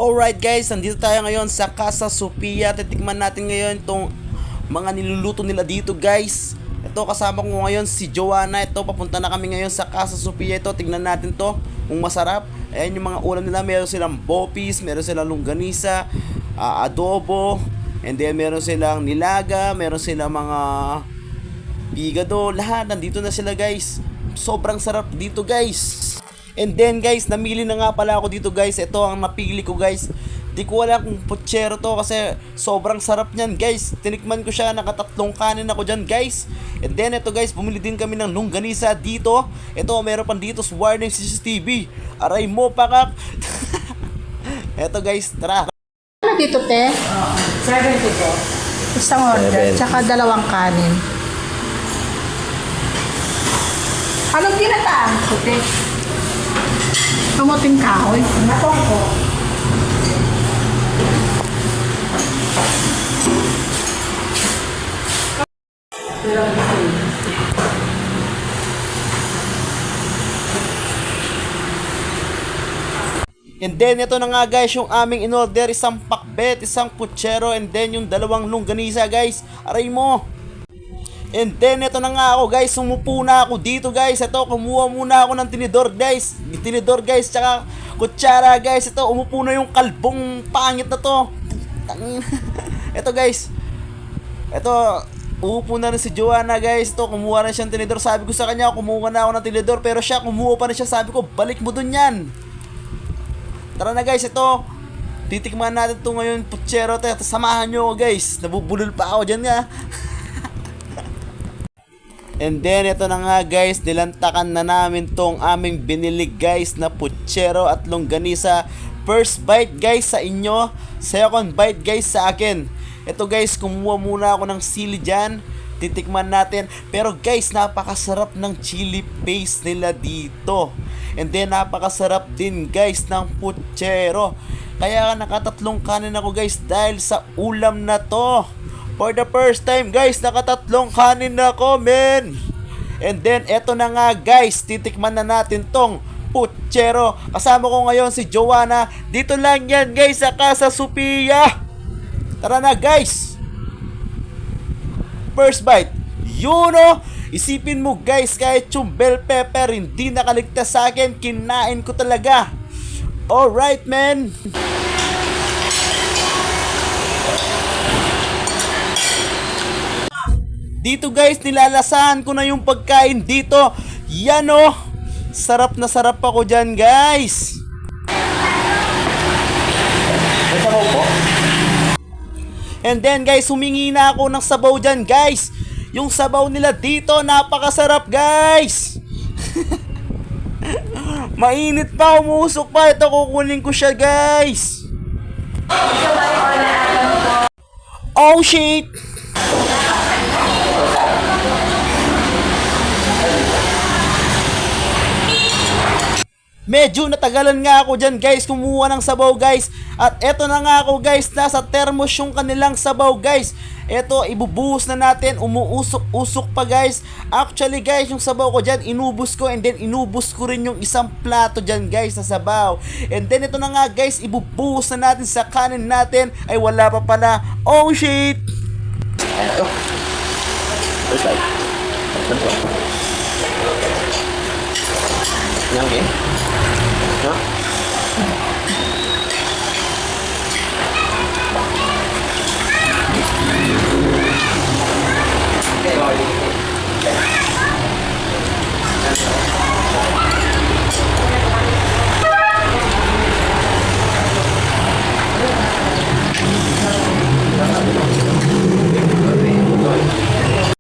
Alright guys, nandito tayo ngayon sa Casa Sophia. Titikman natin ngayon itong mga niluluto nila dito guys. Ito kasama ko ngayon si Joanna. Ito papunta na kami ngayon sa Casa Sophia. Ito tignan natin to kung masarap. Ayan yung mga ulam nila. Meron silang bopis, meron silang longganisa, adobo, and then meron silang nilaga, meron silang mga bigado. Lahat nandito na sila guys. Sobrang sarap dito guys. And then guys, namili na nga pala ako dito guys. Ito ang napili ko guys. Di ko alam kung putsero to kasi sobrang sarap niyan guys. Tinikman ko siya, nakatatlong kanin ako dyan guys. And then ito guys, bumili din kami ng longganisa dito. Ito, meron pang dito sa warning CCTV. Aray mo pakak. Ito guys, tara. Ano dito, te? 72. Isang order, tsaka dalawang kanin. Anong ginataan? Puti. Kamuting kahoy. Natong ko. And then ito na nga guys yung aming in-order. Isang pakbet, isang putsero, and then yung dalawang longganisa guys. Aray mo. And then ito na nga ako guys, sumupo na ako dito guys. Ito, kumuha muna ako ng tinidor guys. Tinidor guys, tsaka kutsara guys. Ito, umupo na yung kalbong pangit na to. Ito guys. Ito, uupo na rin si Joanna guys. Ito, kumuha na siyang tinidor. Sabi ko sa kanya, kumuha na ako ng tinidor. Pero siya, kumuha pa rin siya. Sabi ko, balik mo dun yan. Tara na guys, ito. Titikman natin ito ngayon, putsero. Samahan nyo ako guys. Nabubulol pa ako dyan nga. And then ito na nga guys, nilantakan na namin tong aming binili guys na putsero at longganisa. First bite guys sa inyo, second bite guys sa akin. Ito guys, kumuha muna ako ng sili dyan. Titikman natin. Pero guys, napakasarap ng chili paste nila dito. And then napakasarap din guys ng putsero. Kaya nakatatlong kanin ako guys dahil sa ulam na to. For the first time guys, nakatatlong kanin na ako men. And then eto na nga guys, titikman na natin tong putsero. Kasama ko ngayon si Joanna. Dito lang yan guys sa Casa Sophia. Tara na guys. First bite. Yun o. Isipin mo guys, kahit yung bell pepper hindi nakaligtas sa akin, kinain ko talaga. Alright man. Dito guys, nilalasahan ko na yung pagkain dito. Yan o. Sarap na sarap ako dyan guys. And then guys, humingi na ako ng sabaw dyan guys. Yung sabaw nila dito, napakasarap guys. Mainit pa, umusok pa. Ito, kukunin ko siya guys. Oh shit. Medyo natagalan nga ako dyan guys, kumuha ng sabaw guys. At eto na nga ako guys, nasa thermos yung kanilang sabaw guys. Eto, ibubuhos na natin, umuusok-usok pa guys. Actually guys, yung sabaw ko dyan, inubos ko, and then inubos ko rin yung isang plato dyan guys sa sabaw. And then ito na nga guys, ibubuhos na natin sa kanin natin. Ay wala pa pala. Oh shit. Ito. First light. Yan, okay.